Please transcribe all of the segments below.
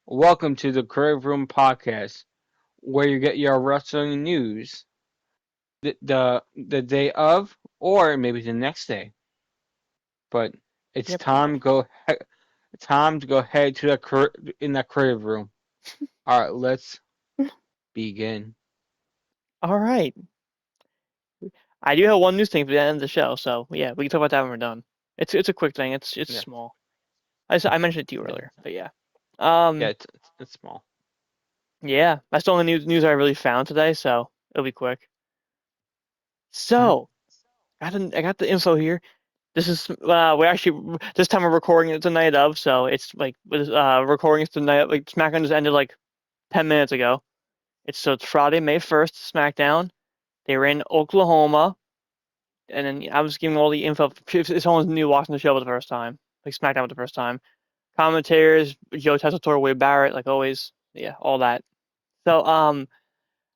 Welcome to the Crave Room Podcast, where you get your wrestling news the day of, or maybe the next day. But it's Yeah, pretty much. time to go head to in the Crave Room. All right, let's begin. All right. I do have one news thing for the end of the show, so yeah, we can talk about that when we're done. It's a quick thing. It's Yeah, small. I mentioned it to you yeah, earlier, but yeah. yeah. Um, It's small. yeah, that's the only news I really found today, so it'll be quick. Mhm. So I got the info here. This is we actually this time we're recording it the night of, so it's like recording it the night like SmackDown just ended like 10 minutes ago. It's Friday, May 1st, SmackDown. They were in Oklahoma. And then I was giving all the info if someone's new watching the show for the first time, like SmackDown for the first time. Commentators, Joe Tessitore, Wade Barrett, like always, yeah, all that. So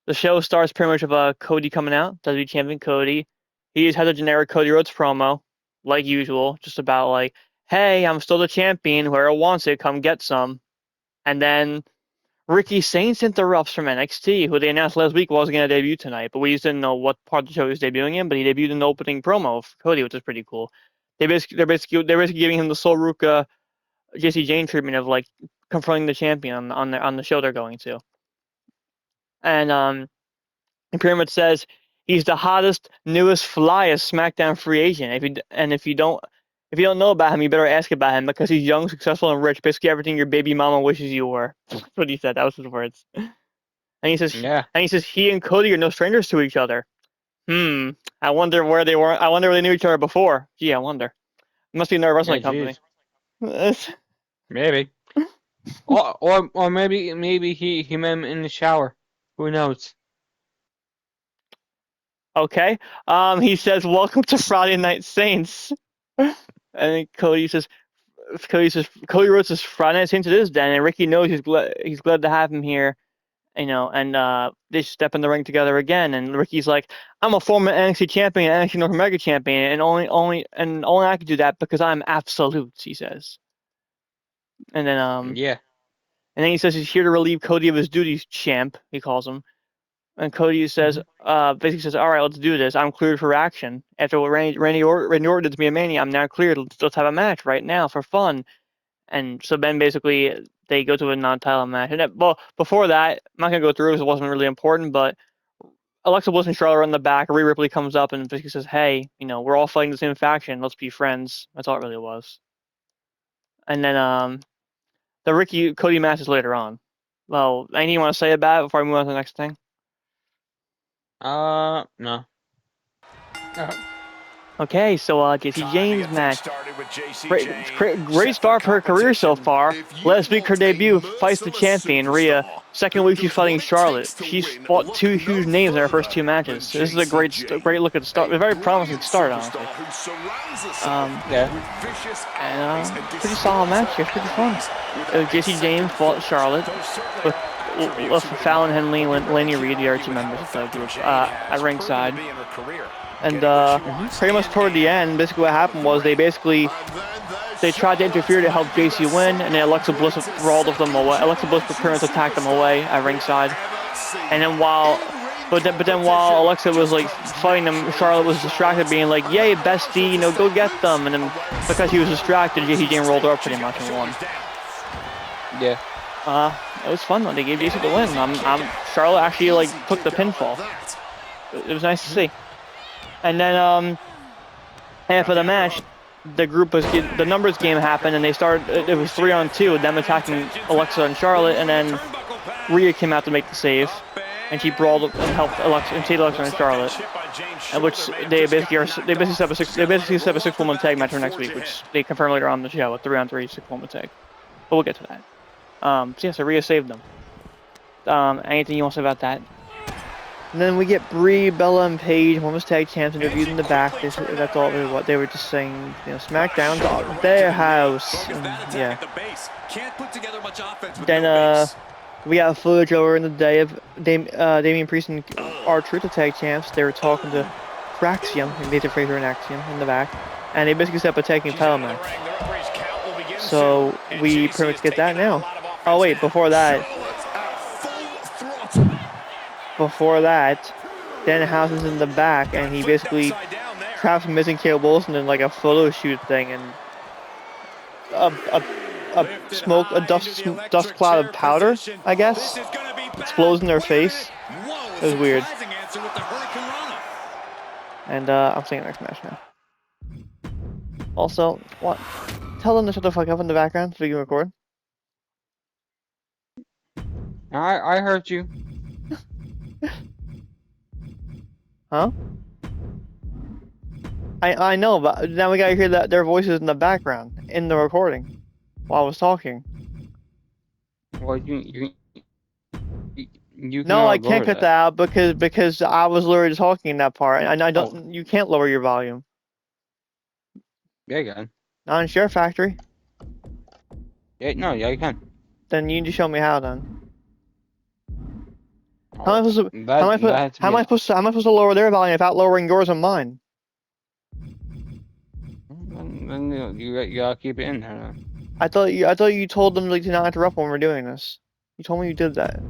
the show starts pretty much with Cody coming out, WWE Champion Cody. He just has a generic Cody Rhodes promo, like usual, just about like, hey, I'm still the champion. Whoever wants it, come get some. And then Ricky Saints interrupts from NXT, who they announced last week wasn't going to debut tonight, but we just didn't know what part of the show he was debuting in. But he debuted in the opening promo for Cody, which is pretty cool. They're basically giving him the Soul Ruka Jayne treatment of like confronting the champion on the show they're going to, and he pretty much says he's the hottest, newest, flyest SmackDown free agent. If you don't know about him, you better ask about him because he's young, successful, and rich. Basically everything your baby mama wishes you were. That's what he said. That was his words. And he says, Yeah, he and Cody are no strangers to each other. Hmm. I wonder where they were. I wonder where they knew each other before. Gee, I wonder. It must be another yeah. wrestling company. Jeez, maybe. Or maybe he met him in the shower. Who knows? Okay. He says, "Welcome to Friday Night Saints." And then Cody Rhodes says, "Friday Night Saints it is then." And Ricky knows he's glad to have him here. And they step in the ring together again. And Ricky's like, "I'm a former NXT champion, NXT North America champion, and only I can do that because I'm absolute," he says. And then Yeah, he says he's here to relieve Cody of his duties, champ, he calls him. And Cody says, hmm basically says, "All right, let's do this. I'm cleared for action. After what Randy Orton did to me at Mania, I'm now cleared. Let's have a match right now for fun." And so then basically they go to a non-title match. And well, before that, I'm not gonna go through because it wasn't really important, but Alexa Bliss and Charlotte are in the back. Rhea Ripley comes up and basically says, "Hey, we're all fighting the same faction. Let's be friends." That's all it really was. And then the Ricky Cody match is later on. Well, anything you want to say about it before I move on to the next thing? No. Okay, so Jacy Jayne's match. Great start for her career so far. Last week, her debut fights the champion, Rhea. Second week, she's fighting Charlotte. She's fought two huge names in her first two matches. This is a great look at the start. A very promising start, honestly. Yeah. And pretty solid match here. Pretty fun. Jacy Jayne fought Charlotte with Fallon, Henley, and Lainey Reid, the other two members of the group, at ringside. And pretty much toward the end, basically what happened was they tried to interfere to help Jacy win, and then Alexa Bliss brawled with them away. Alexa Bliss pretty much attacked them away at ringside. And then while Alexa was like fighting them, Charlotte was distracted, being like, "Yay, bestie, go get them!" And then because he was distracted, Jacy Jayne rolled her up pretty much and won. Yeah. It was fun though. They gave Jacy the win. Charlotte actually like took the pinfall. It was nice to see. And then after the match, the numbers game happened, and they started. It was 3-on-2, them attacking Alexa and Charlotte, and then Rhea came out to make the save, and she brawled and helped Alexa and Charlotte. And which they basically set up a 6-woman tag match for next week, which they confirmed later on in the show, a 3-on-3 6-woman tag. But we'll get to that. So Rhea saved them. Anything you want to say about that? And then we get Brie, Bella, and Paige, women's tag champs, interviewed in the back. That's all what they were just saying. SmackDown's their house. And, yeah. Then we got footage over in the day of Damian Priest and R-Truth, the tag champs. They were talking to Fraxium, Major Fraser and Axiom in the back, and they basically set up a tag team title match. So we pretty much get that now. Oh wait, before that, Danhausen is in the back, and he basically traps missing Caleb Wilson in like a photo shoot thing, and a dust cloud of powder, I guess, explodes in their face. It was weird. And I'm saying next match now. Also, what? Tell them to shut the fuck up in the background so we can record. I heard you. Huh? I know, but now we gotta hear their voices in the background in the recording while I was talking. Well, you can No, I lower can't cut that out because I was literally talking in that part, and I don't. Oh. You can't lower your volume. Yeah, you can. Not in Share Factory. Yeah, no, yeah, you can. Then you need to show me how. Then Oh, how am I supposed to? How am I supposed to lower their volume without lowering yours and mine? Then you gotta keep it in there. Then. I thought you told them like, to not interrupt when we're doing this. You told me you did that.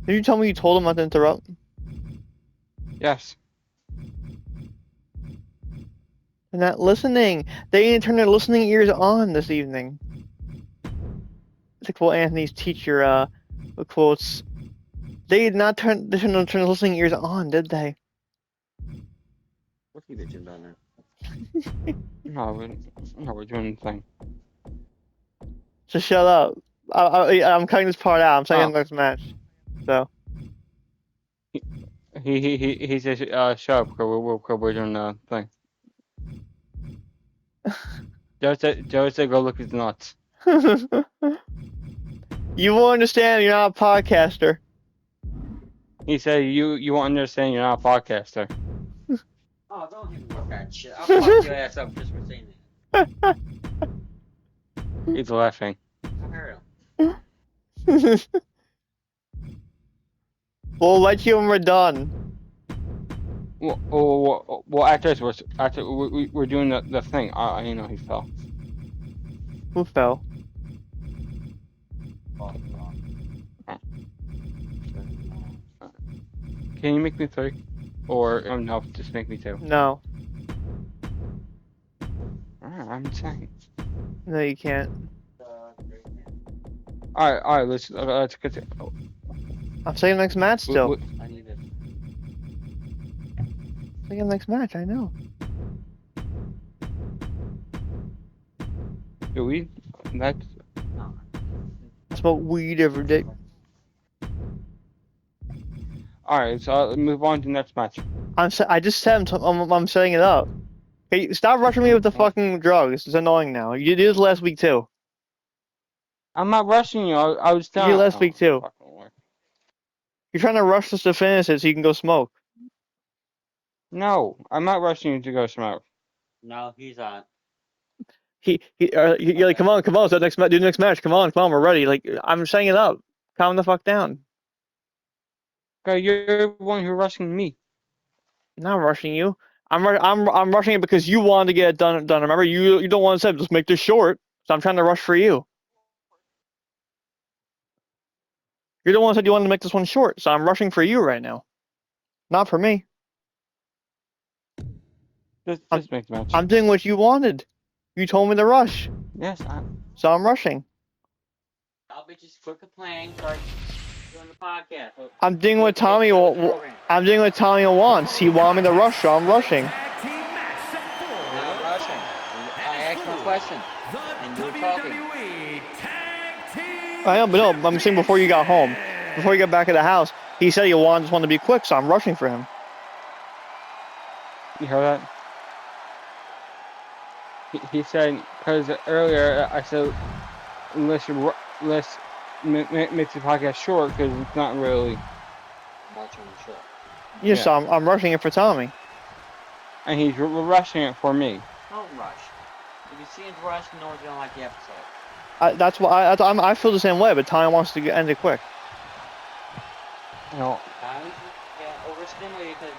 Did you tell me you told them not to interrupt? Yes. They're not listening. They didn't turn their listening ears on this evening. To quote Anthony's teacher, quotes, they did not turn the listening ears on, did they? What's he bitching about now? No, we're doing the thing. So shut up. I'm cutting this part out. I'm saying the next match. So. He says, shut up, because we're doing the thing. Joe said, go look at his nuts. You won't understand. You're not a podcaster. He said, you won't understand. You're not a podcaster. Oh, don't even work that shit. I'll fuck your ass up just for saying that. He's laughing. I heard him. We'll let you when we're done. Well, after we're doing the thing. You know, he fell. Who fell? Can you make me 3? Or no, just make me 2. No. I'm saying. No, you can't. All right. Let's get to. I'm saying next match still. I need it. I'm saying next match. I know. Do we? That's. I smoke weed every day. All right. So move on to the next match. I just said I'm setting it up. Hey, stop rushing me with the fucking drugs. It's annoying now. You did this last week too. I'm not rushing you. I was telling You did last week too. You're trying to rush us to finish it so you can go smoke. No, I'm not rushing you to go smoke. No, he's on. You're like, come on. So do the next match. Come on, we're ready. Like, I'm setting it up. Calm the fuck down. Okay, you're the one who's rushing me. I'm not rushing you. I'm rushing it because you wanted to get it done. Remember, you don't want to say, just make this short. So I'm trying to rush for you. You're the one who said you wanted to make this one short, so I'm rushing for you right now. Not for me. Just make the match. I'm doing what you wanted. You told me to rush. Yes, So I'm rushing. I'll be just quick playing. Start doing the podcast. I'm doing what Tommy wants. He wanted me to rush, so I'm rushing. Not rushing. I asked him a question, and you were talking. I know, but no, I'm saying before you got home, before you got back at the house, he said he just wanted to be quick, so I'm rushing for him. You heard that? He said, because earlier I said, let's make the podcast short, because it's not really. Watching the show. Yes, yeah. So I'm rushing it for Tommy. And he's rushing it for me. Don't rush. If you see him rush, no one's gonna like the episode. That's why I feel the same way, but Tommy wants to end it quick. No. Tommy's overstimulated because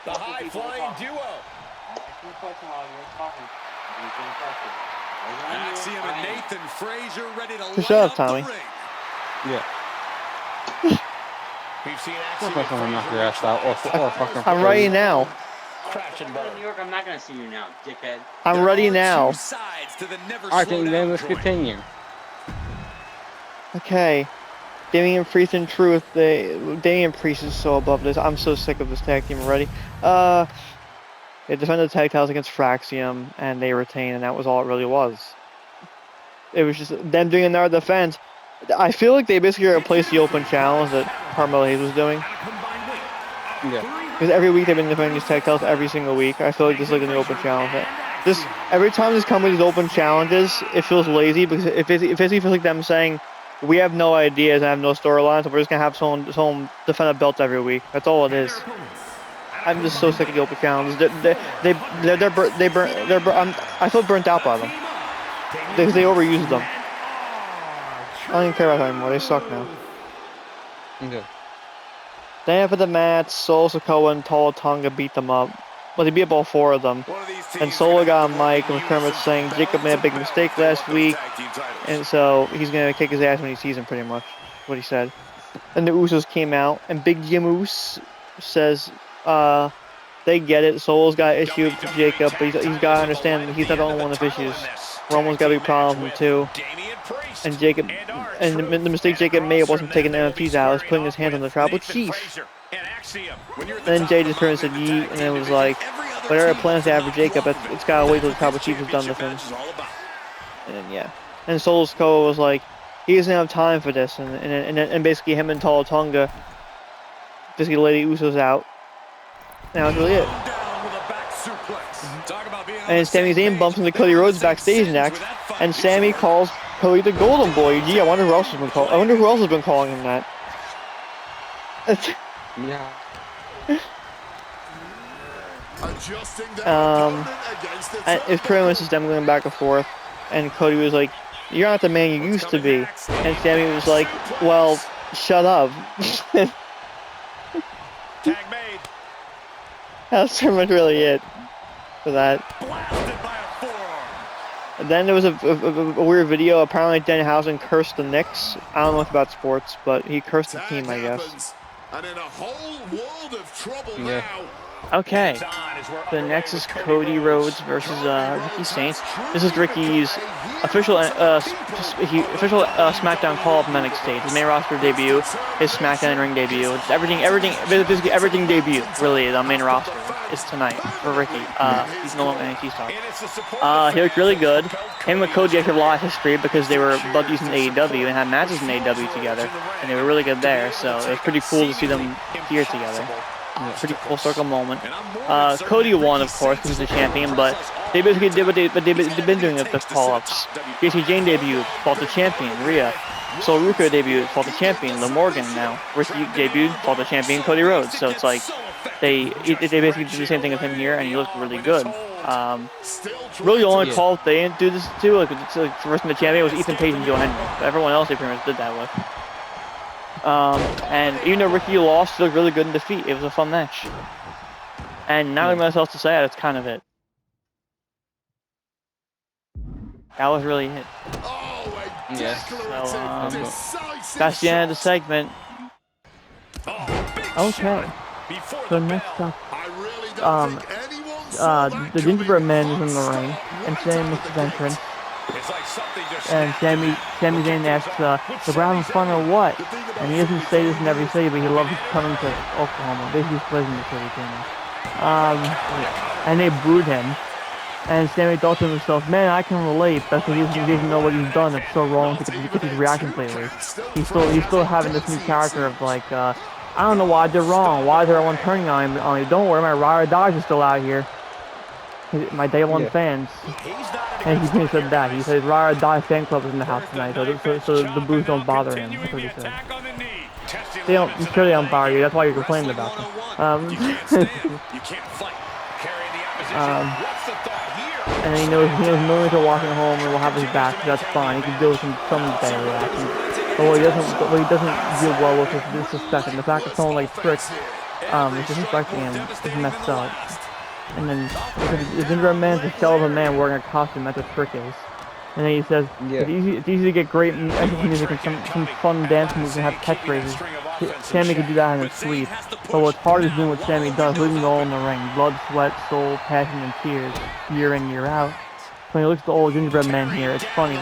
the high-flying duo. I asked him a question while you were talking, and he's getting frustrated. Axiom and Nathan Frazier ready to light Shut up, up Tommy. the ring. Yeah. We've seen I'm Axiom not gonna knock your ass out or fucking. I'm ready now. Crash and burn. New York, I'm not gonna see you now, dickhead. I'm ready now. Two sides to the never Alright, slow then down let's coin. continue. Okay. Damian Priest and Truth. Damian Priest is so above this. I'm so sick of this tag team already. They defended the tag titles against Fraxium, and they retained, and that was all it really was. It was just them doing another defense. I feel like they basically replaced the open challenge that Carmelo Hayes was doing. Yeah. Because every week they've been defending these tag titles every single week. I feel like this is like an open challenge. Every time this comes with these open challenges, it feels lazy because it basically feels like them saying, we have no ideas and have no storylines, so we're just gonna have someone defend a belt every week. That's all it is. I'm just so sick of the open challenges. I feel burnt out by them because they overused them. I don't even care about them anymore. They suck now. Okay. Then for the match, Solo Sikoa and Tall Tonga beat them up. Well, they beat up all four of them. And Solo got a mic and Kermit saying Jacob made a big mistake last week, and so he's gonna kick his ass when he sees him. Pretty much, what he said. And the Usos came out, and Big Jim Uso says, they get it. Solo's got an issue with Jacob, but he's got to understand that he's not the only one with issues. Roman's got a big problem with him too. And Jacob, and the mistake Jacob made wasn't taking the NFTs out, it was putting his hands on the tribal chief. Then Jay just turned and said yeet, and it was like, whatever plans they have for Jacob, it's gotta wait till the tribal chief is done with him. And then, yeah. And Solo Sikoa was like, he doesn't have time for this, and basically him and Tall Tonga basically let the Usos out. And that was really it. And Sami Zayn bumps into Cody Rhodes backstage next, and Sami calls Cody the Golden Boy. Gee, I wonder who else has been calling him that. Yeah. And it's pretty much just them going back and forth, and Cody was like, "You're not the man you used to be," and Sami was like, "Well, shut up." Tag made. That's pretty much really it for that. And then there was a weird video. Apparently, Danhausen cursed the Knicks. I don't know much about sports, but he cursed the team, I guess. And in a whole world of trouble Yeah. now. Okay. The next is Cody Rhodes versus Ricky Saints. This is Ricky's official SmackDown call-up from NXT. His main roster debut, his SmackDown in-ring debut. It's basically everything debut, really, the main roster is tonight for Ricky. He's no longer NXT star. He looked really good. Him and Cody actually have a lot of history because they were buddies in AEW and had matches in AEW together, and they were really good there, so it was pretty cool to see them here together. Yeah, pretty full circle moment. Cody won, of course, because he's the champion, but they basically did what they've been doing with the call-ups. Jayne debuted, fought the champion, Rhea. Sol Ruka debuted, fought the champion, Liv Morgan now. Ricky debuted, fought the champion, Cody Rhodes. So it's like, they basically did the same thing with him here, and he looked really good. Really the only call they didn't do this to, like first in the champion, was Ethan Page and Joe Henry. But everyone else they pretty much did that with. And even though Ricky lost, he looked really good in defeat. It was a fun match. And not really much else to say, that's kind of it. That was really it. Yes. So, that's the end of the segment. Okay. So next up, the Gingerbread Man is in the ring, and Sami makes his entrance. And Sami Zayn asks, we're having fun or what? And he doesn't say this in every city, but he loves coming to Oklahoma. Basically, he's pleasant to city, and they booed him. And Sami thought to himself, man, I can relate. That's because he doesn't know what he's done. It's so wrong to get his reactions lately. He's still having this new character of like, I don't know why I did wrong. Why is everyone turning on me? Don't worry, my ride or dies are still out here. My day one fans. And he said that. He said Ride or Die fan club is in the house tonight, so the boos don't bother him. That's what he said. I'm sure they don't bother you. That's why you're complaining about them. And then he knows millions are walking home and will have his back. So that's fine. He can deal with some bad reactions. But what he doesn't deal well with is disrespect. And the fact that someone like Trick is disrespecting him is messed up. And then the Gingerbread Man's a shell of a man wearing a costume. That's what Trick is. And then he says, Yeah. it's easy to get great entrance music and some fun dance moves and have catchphrases. Sami can do that in his sleep. But what's hard is doing what Sami does, leaving it all in the ring. Blood, sweat, soul, passion, and tears, year in, year out. When he looks at the old gingerbread man here, it's funny,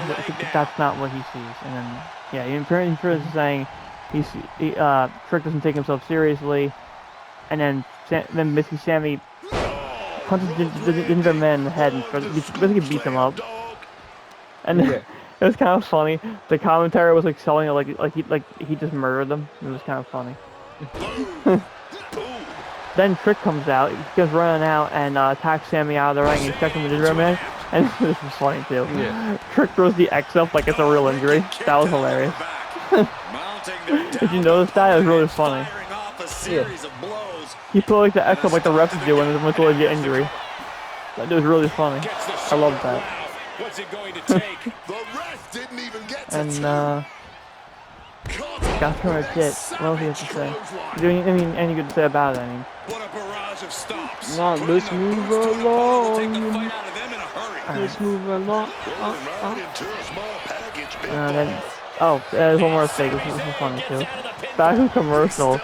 that's not what he sees. And then, yeah, apparently Trick is saying Trick doesn't take himself seriously. And then basically Sami punches the gingerbread man in the head and basically beats him up. And Yeah. it was kind of funny. The commentary was like selling it like he just murdered them. It was kind of funny. Then Trick comes out. He goes running out and attacks Sami out of the ring. He's checking the gingerbread man. And this was funny too. Yeah. Trick throws the X up like it's a real injury. That was hilarious. Did you notice that? It was really funny. Yeah. He put like the X up like the refs do when it's a legit injury. That was really funny. I love that. What's it going to take? The ref didn't even get to And got pretty much it. What else do you have to say? Is there any good to say about it? I mean, What a barrage of stops. No, let's move Take the along. fight out of them in a hurry. Let's move along. then there's one more thing. This is funny too. Back in commercial.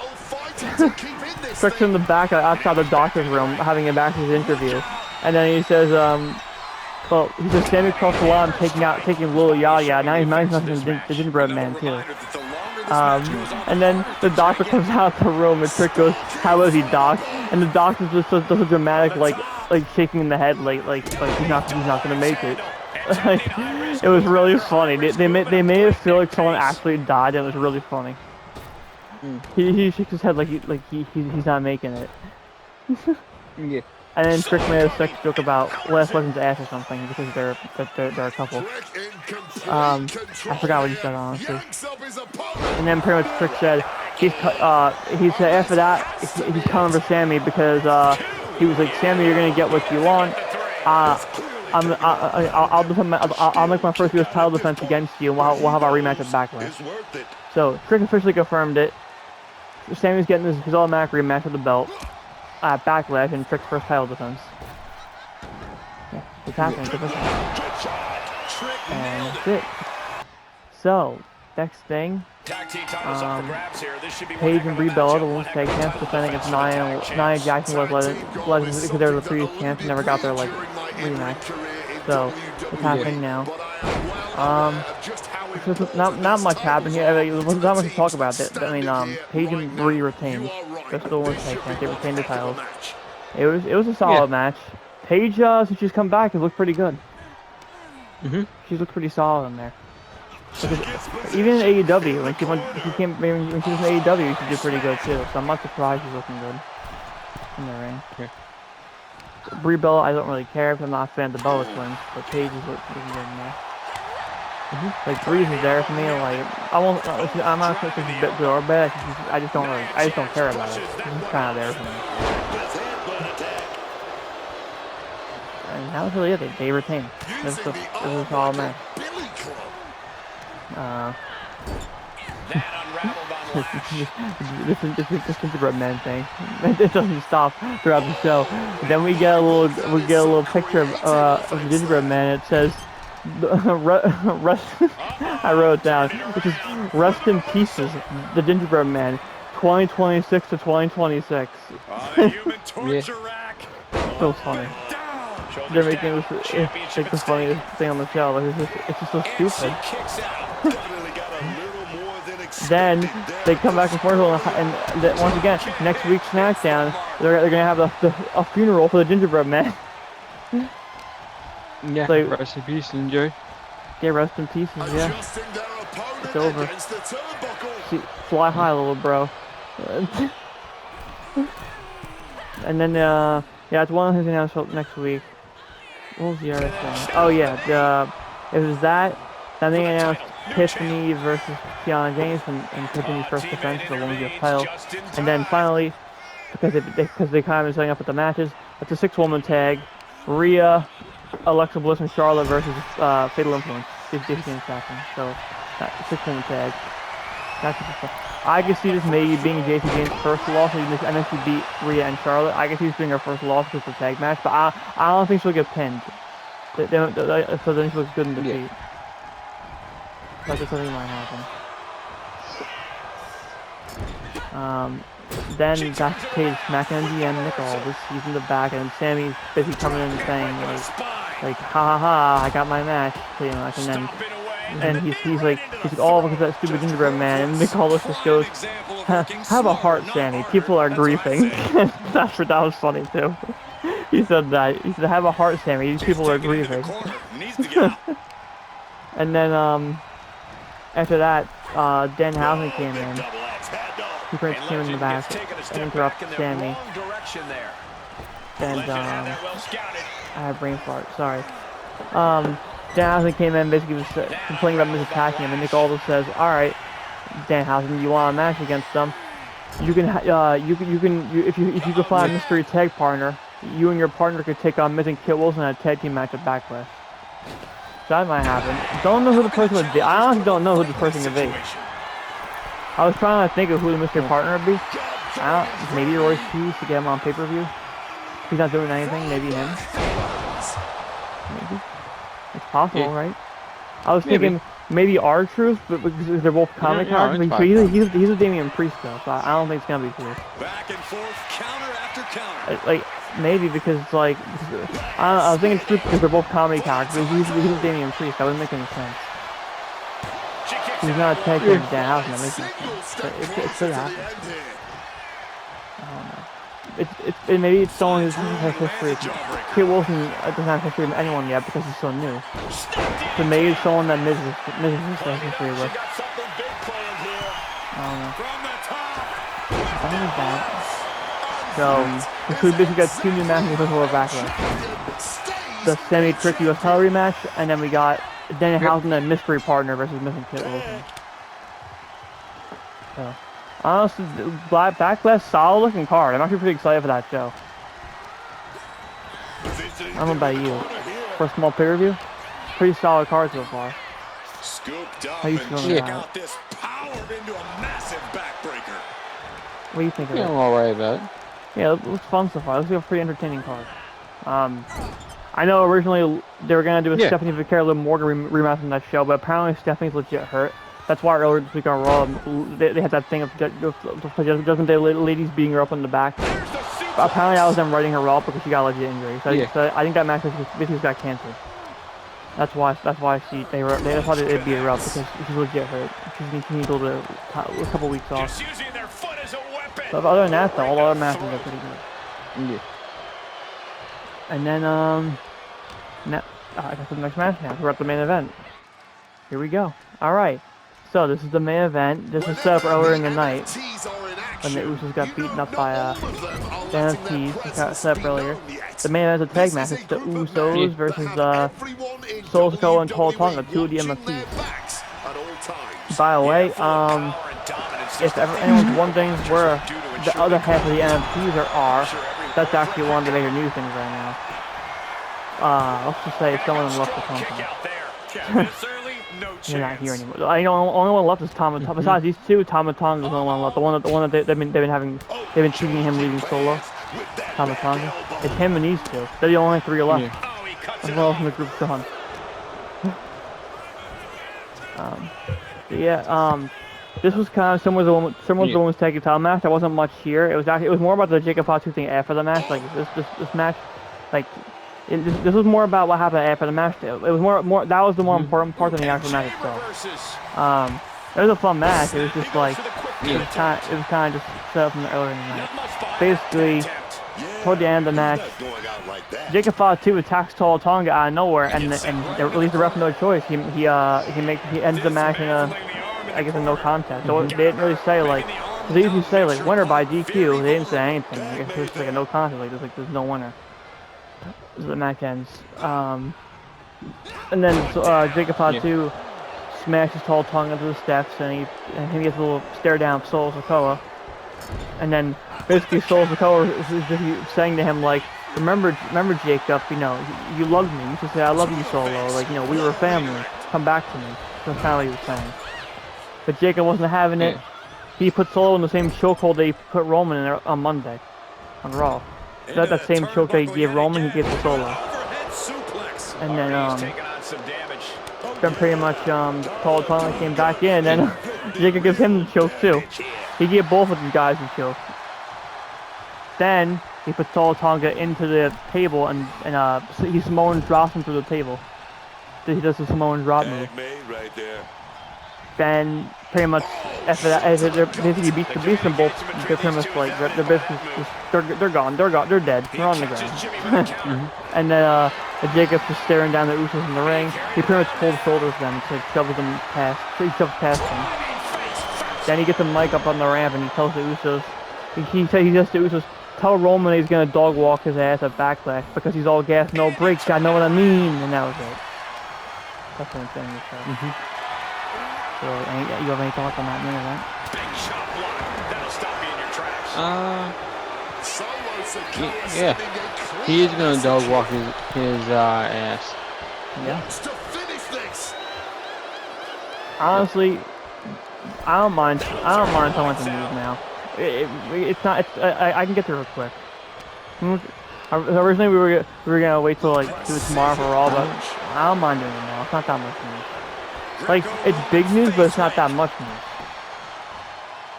Trick's in the back outside the doctor's room having a backstage interview, and then he says, he says Sami crossed the line taking Lil Yaya. Now he's nothing the gingerbread man too. And then the doctor comes out the room and Trick goes, "How is he, Doc?" And the doctor just does a dramatic like shaking in the head like he's not gonna make it. It was really funny. They made it feel like someone actually died, and it was really funny. He shakes his head like he's not making it. Yeah. And then Trick made a sex joke about Last Legend's ass or something because they're a couple. I forgot what he said honestly. And then pretty much Trick said he said after that he's coming for Sami because he was like, "Sami, you're gonna get what you want. I'll make my first US title defense against you. We'll have our rematch at Backlash." So Trick officially confirmed it. Sami's getting his automatic rematch with the belt at Backlash and Trick's first title defense. Yeah, it's happening. And that's it. So, next thing, Paige and Brie Bella, the women's tag champs, defending against Nia Jackson Legends because they were the previous champs and never got their rematch. So, it's happening now. Not much happened here. I mean, there's not much to talk about. I mean, Paige and Brie retained. They're still women's tag champs. They retained the titles. It was a solid match. Paige, since she's come back, has looked pretty good. She's looked pretty solid in there. Because even in AEW, when she was in AEW, she did pretty good too. So I'm not surprised she's looking good in the ring. Brie Bella, I don't really care because I'm not a fan of the Bella twins, but Paige is looking good in there. Like Breeze is there for me. Like I'm not saying she's good or bad. I just don't care about it. She's kind of there for me. And that was really it. They retained. This was a solid match. This gingerbread man thing. It doesn't stop throughout the show. Then we get a little picture of the gingerbread man. It says, "Rest." I wrote it down. Which is "Rest in pieces, the gingerbread man, 2026 to 2026." So funny. They're making this like the funniest thing on the show. Like, it's just so stupid. Then they come back in commercial and once again next week's SmackDown they're gonna have a funeral for the gingerbread man. Yeah. Like, Rest in peace, enjoy. Yeah, rest in pieces. Yeah, it's over. Fly high, little bro. And then it's one of his announcements next week. What was the other thing? Oh yeah, it was that. Then they announced Tiffany versus Kiana James and Tiffany's first defense for the women's US title. And then finally, because they kind of been setting up with the matches, it's a 6-woman tag. Rhea, Alexa Bliss, and Charlotte versus Fatal Influence. These teams happening. So that's a 6-woman tag. I can see this maybe being Jacy Jayne's first loss, and then she beat Rhea and Charlotte. I can see this being her first loss because it's a tag match, but I don't think she'll get pinned. So then she looks good in defeat. Like something might happen. Then backstage, SmackDown GM Nick Aldis, he's in the back, and Sami's basically coming in and saying like ha ha ha, I got my match, pretty much, and he's like, oh, look at that stupid gingerbread man, and Nick Aldis just goes, have a heart, Sami, people are grieving. That was funny too. He said that. He said, have a heart, Sami, these people are grieving. And then after that, Danhausen came in. He came in the back and interrupted Sami. And I had a brain fart, sorry. Danhausen came in, basically was complaining about misattacking him, and Nick Aldis says, alright, Danhausen, you want a match against them? If you can find a mystery tag partner, you and your partner could take on Miz and Kit Wilson in a tag team match at Backlash. So that might happen. Don't know who the person would be. I honestly don't know who the person could be. I was trying to think of who the mystery partner would be. Maybe Royce Keys to get him on pay-per-view. He's not doing anything. Maybe him. Maybe. It's possible, right? I was thinking maybe R-Truth, but because they're both comic characters. He's a Damian Priest though, so I don't think it's gonna be true. Back and forth, counter after counter. Like maybe because it's like I was thinking it's true because they're both comedy characters. He's a Damian Priest. That wouldn't make any sense. He's not a tag team with Danhausen. That makes sense. It could happen. I don't know. Maybe it's someone who has history. Kit Wilson doesn't have history with anyone yet because he's so new. So maybe it's someone that Miz has history with. I don't know. I don't know that. So we basically got 2 new matches before Backlash. The Sami Trick US title rematch, and then we got Danhausen and mystery partner versus Miz and Kit Wilson. So honestly, Backlash, solid looking card. I'm actually pretty excited for that show. I don't know about you. For a small pay-per-view, pretty solid card so far. How you feeling about it? What do you think of it? I'm alright about it. Yeah, it looks fun so far. Looks like a pretty entertaining card. I know originally they were gonna do a Stephanie Vaquero Morgan rematch from that show, but apparently Stephanie's legit hurt. That's why earlier this week on Raw, they had that thing of Judgment Day ladies beating her up in the back. But apparently that was them writing her off because she got a legit injury. So I think that match basically got canceled. That's why they thought it'd be a route because she's legit hurt. She needs a couple weeks off. But other than that, though, all the other matches are pretty good. Yeah. And then I guess the next match now. We're at the main event. Here we go. All right. So this is the main event. This was set up earlier in the night when the Usos got beaten up by Dan Ortiz. It got set up earlier. The main event is a tag match. It's the Usos versus Solo Sikoa and Tall Tonga, 2 of the MFTs. By the way, if ever anyone's wondering where the other half of the MFTs are, that's actually one of the major news things right now. Let's just say some of them left the company. They're not here anymore. I know only one left is Tama Tonga. Besides these two, Tama Tonga is the only one left. The one that they've been treating him leaving solo. Tama Tonga. It's him and these two. They're the only 3 left. Everyone else in the group's gone. This was kind of similar to the women's tag team title match. There wasn't much here. It was more about the Jacob Fatu thing after the match. Like this match, like this was more about what happened after the match. It was more that was the more important part than the actual match itself. It was a fun match. It was just like it was kind of just set up from the earlier in the night. Basically, toward the end of the match, Jacob Fatu attacks Tall Tonga out of nowhere, and at least the ref no choice. He ends the match in a no contest. So they didn't really say like they usually say like winner by DQ. They didn't say anything. I guess it was just like a no contest. Like there's no winner. So the match ends. And then Jacob Fatu smashes Tall Tonga into the steps, and he gets a little stare down Solo Sikoa. And then basically Solo Sikoa is saying to him like, remember Jacob, you loved me. You should say I love you, Solo. Like, we were a family. Come back to me. That's kind of what he was saying. But Jacob wasn't having it. He put Solo in the same chokehold that he put Roman in on Monday on Raw. So that same choke that he gave Roman, he gave to Solo. And then then pretty much Tall Tonga came back in, and Jacob gives him the choke too. He gave both of these guys the choke. Then he puts Tall Tonga into the table, and he Samoan drops him through the table. He does the Samoan drop move. Right there. Then pretty much after that, they're basically beats them both. They're pretty much like they're basically they're gone. They're dead. They're on the ground. And then Jacob's just staring down the Usos in the ring. He pretty much cold shoulders them to shove them past. He shoves past them. Then he gets the mic up on the ramp and he tells the Usos. He says to the Usos, tell Roman he's gonna dog walk his ass at Backlash because he's all gas, no brakes. I know what I mean. And that was it. That's what I'm saying. So, you have any thoughts on that main event? Big chop block. That'll stop you in your tracks. Yeah. He is gonna dog walk his ass. Yeah. Honestly, I don't mind someone to move now. It's not. I can get there real quick. Originally we were gonna wait till like do it tomorrow for Raw, but I don't mind doing it now. It's not that much news. Like, it's big news, but it's not that much news.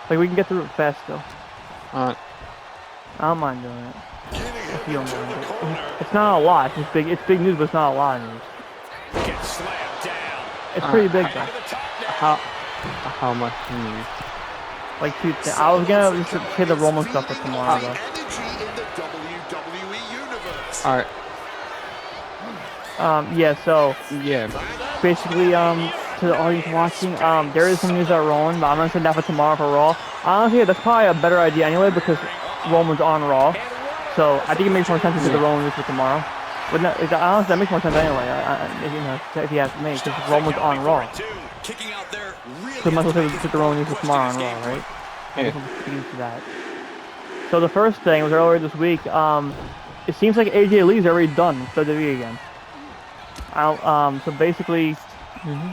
Like, we can get through it fast, though. I don't mind doing it. If you don't mind it. It's not a lot. It's big news, but it's not a lot of news. It's pretty big, though. How much news? Like, two things. I was gonna just say the Roman stuff for tomorrow, though. Alright. Yeah, so... Yeah. Basically, to the audience watching, there is some news about Roman, but I'm gonna send that for tomorrow for Raw. Honestly, that's probably a better idea anyway because Roman's on Raw. So I think it makes more sense to do the Roman news for tomorrow. But no, honestly, that makes more sense anyway. If you ask me, because Roman's on Raw. So might as well put the Roman news for tomorrow on Raw, right? Yeah. So the first thing was earlier this week. It seems like AJ Lee's already done with WWE again. So basically.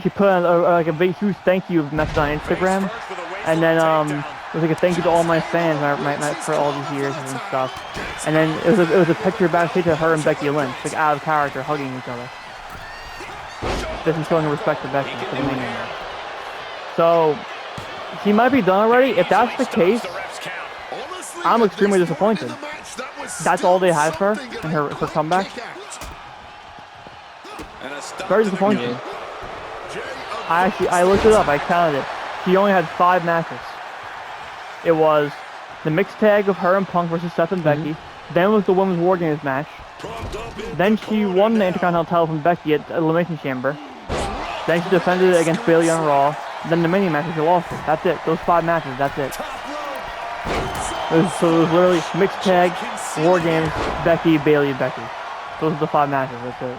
She put on like a big, huge thank you message on Instagram, and then it was like a thank you to all my fans for all these years and stuff. And then it was a picture backstage of her and Becky Lynch, like out of character, hugging each other. This is showing respect to Becky for the main event. So she might be done already. If that's the case, I'm extremely disappointed. That's all they had for her in her comeback. Very disappointing. I looked it up, I counted it. She only had 5 matches. It was the mixed tag of her and Punk versus Seth and Becky. Then was the Women's War Games match. Then she won the Intercontinental title from Becky at Elimination Chamber. Then she defended it against Bayley on Raw. Then the mini match, she lost it. That's it. Those 5 matches, that's it. So it was literally mixed tag, War Games, Becky, Bayley, Becky. Those are the 5 matches, that's it.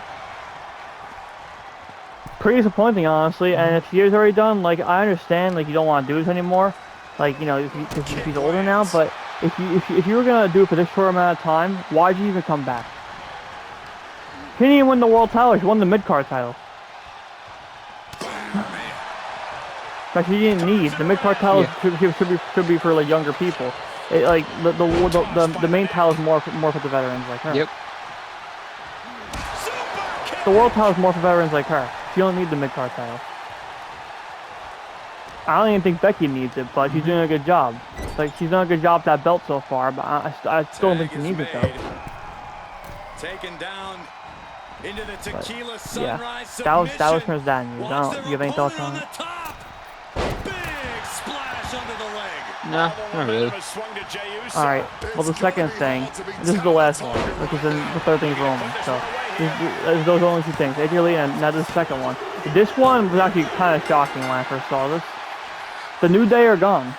Pretty disappointing, honestly, and if she is already done, like, I understand, like, you don't want to do this anymore, like, you know, because she's older now, but if you were going to do it for this short amount of time, why'd you even come back? She didn't even win the world title, she won the mid-card title. But she didn't need, the mid-card title should be for, like, younger people. Like, the main title is more for the veterans like her. Yep. The world title is more for veterans like her. She don't need the mid-card title. I don't even think Becky needs it, but she's doing a good job. Like, she's done a good job with that belt so far, but I still don't think she needs it, though. Taken down into the tequila sunrise submission. That was from that news. Do you have any thoughts on it? Big splash under the leg. No, not really. Alright, well the second thing, this is the last one, which is the third thing is Roman, so those are the only 2 things, AJ Lee and now the second one. This one was actually kind of shocking when I first saw this. The New Day are gone.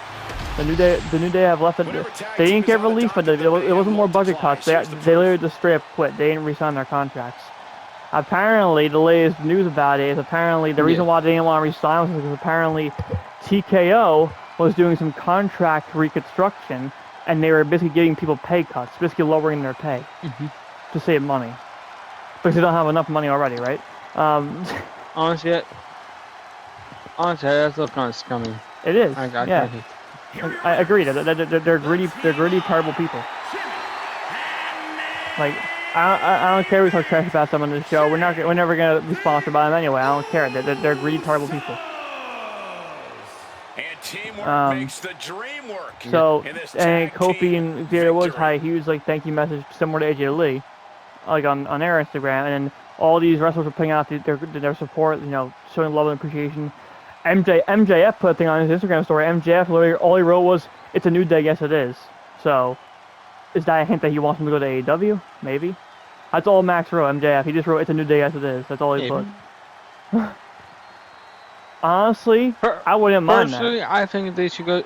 The New Day have left it. They didn't get released, but it wasn't more budget cuts. They literally just straight up quit. They didn't re-sign their contracts. Apparently, the latest news about it is apparently the reason why they didn't want to re-sign was because apparently TKO was doing some contract reconstruction, and they were basically giving people pay cuts, basically lowering their pay to save money. Because they don't have enough money already, right? Honestly, that's still kind of scummy. It is. I agree. They're greedy, terrible people. Like, I don't care if we talk trash about them on this show. We're never gonna be sponsored by them anyway. I don't care. They're greedy, terrible people. And teamwork makes the dream work. So, in this and tag Kofi team and Xavier Woods victory. had a huge like thank you message similar to AJ Lee, like on their Instagram, and then all these wrestlers were putting out their support, you know, showing love and appreciation. MJF put a thing on his Instagram story. MJF literally all he wrote was, "It's a new day, yes it is." So, is that a hint that he wants him to go to AEW? Maybe. That's all Max wrote. MJF. He just wrote, "It's a new day, yes it is." That's all he put. Honestly, I wouldn't mind that. Personally, I think they should go.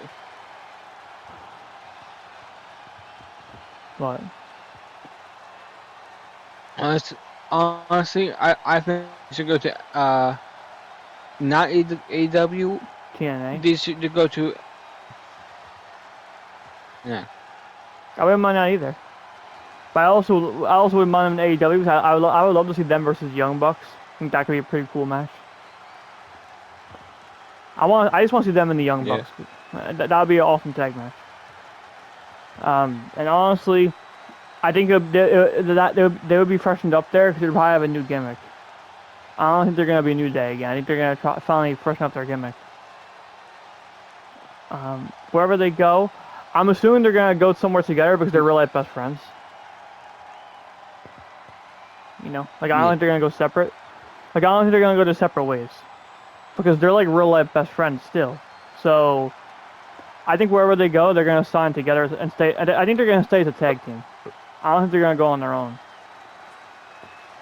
What? Honestly, I think they should go to not AEW. TNA. They should go to. Yeah. I wouldn't mind that either. But I also wouldn't mind them in AEW because I would love to see them versus Young Bucks. I think that could be a pretty cool match. I just want to see them in the Young Bucks. That would be an awesome tag match. And honestly, I think they would be freshened up there because they'd probably have a new gimmick. I don't think they're gonna be a New Day again. I think they're gonna finally freshen up their gimmick. Wherever they go, I'm assuming they're gonna go somewhere together because they're real life best friends. You know, like I don't think they're gonna go separate. Like I don't think they're gonna go to separate ways because they're like real life best friends still. So I think wherever they go, they're gonna sign together and stay. I think they're gonna stay as a tag team. I don't think they're gonna go on their own.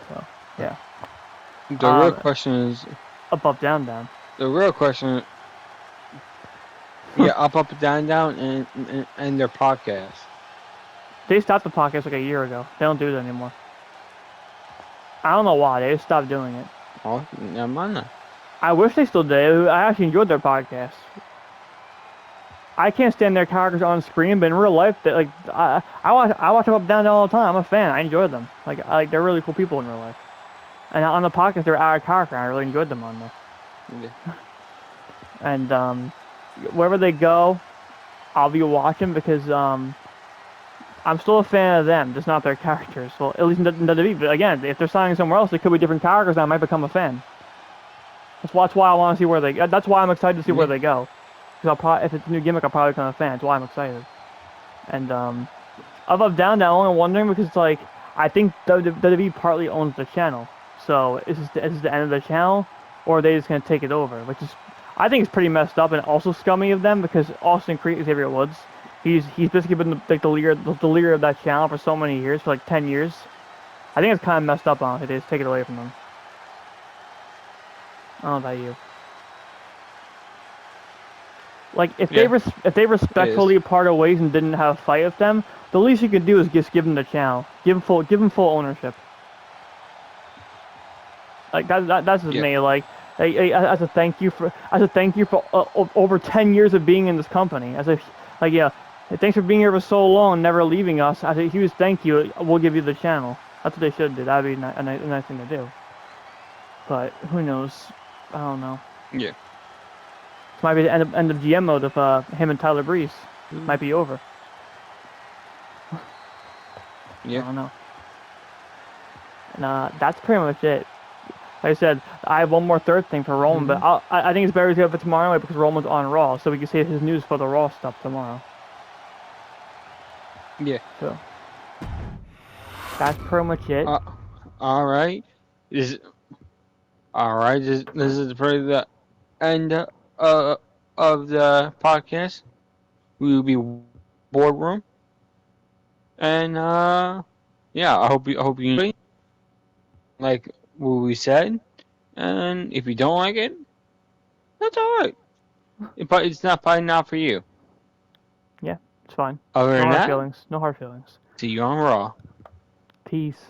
So yeah. The real question is up, down, down. the real question. Yeah, up, down, down, and their podcast. They stopped the podcast like a year ago. They don't do it anymore. I don't know why. They just stopped doing it. Oh, never mind. I wish they still did. I actually enjoyed their podcast. I can't stand their characters on screen, but in real life, I watch them up, down, down all the time. I'm a fan. I enjoy them. Like they're really cool people in real life. And on the podcast, they're out of character. I really enjoyed them on there. Yeah. And wherever they go, I'll be watching because I'm still a fan of them, just not their characters. Well, at least in WWE. But again, if they're signing somewhere else, it could be different characters. And I might become a fan. That's why I want to see where they. That's why I'm excited to see where they go. Because if it's a new gimmick, I'll probably become a fan. That's why I'm excited. And up, down, down. I'm wondering because it's like I think WWE partly owns the channel. So is this the end of the channel, or are they just gonna take it over? Which is, I think, it's pretty messed up and also scummy of them because Austin Creed, Xavier Woods, he's basically been the leader of that channel for so many years, for like 10 years. I think it's kind of messed up on it. They just take it away from them. I don't know about you. Like if they respectfully parted ways and didn't have a fight with them, the least you could do is just give them the channel, give them full ownership. Like that's just me. Like as a thank you for over 10 years of being in this company. As if thanks for being here for so long, never leaving us. As a huge thank you, we'll give you the channel. That's what they should do. That'd be a nice thing to do. But who knows? I don't know. Yeah. This might be the end of GM mode if him and Tyler Breeze might be over. Yeah. I don't know. And that's pretty much it. Like I said, I have one more third thing for Roman, but I think it's better to do it for tomorrow anyway because Roman's on Raw, so we can save his news for the Raw stuff tomorrow. Yeah. So that's pretty much it. All right. This is probably the end of the podcast. We will be boardroom, and yeah, I hope you enjoy. Like what we said, and if you don't like it, that's alright. But it's probably not for you. Yeah, it's fine. Other than No hard that, feelings. No hard feelings. see you on Raw. Peace.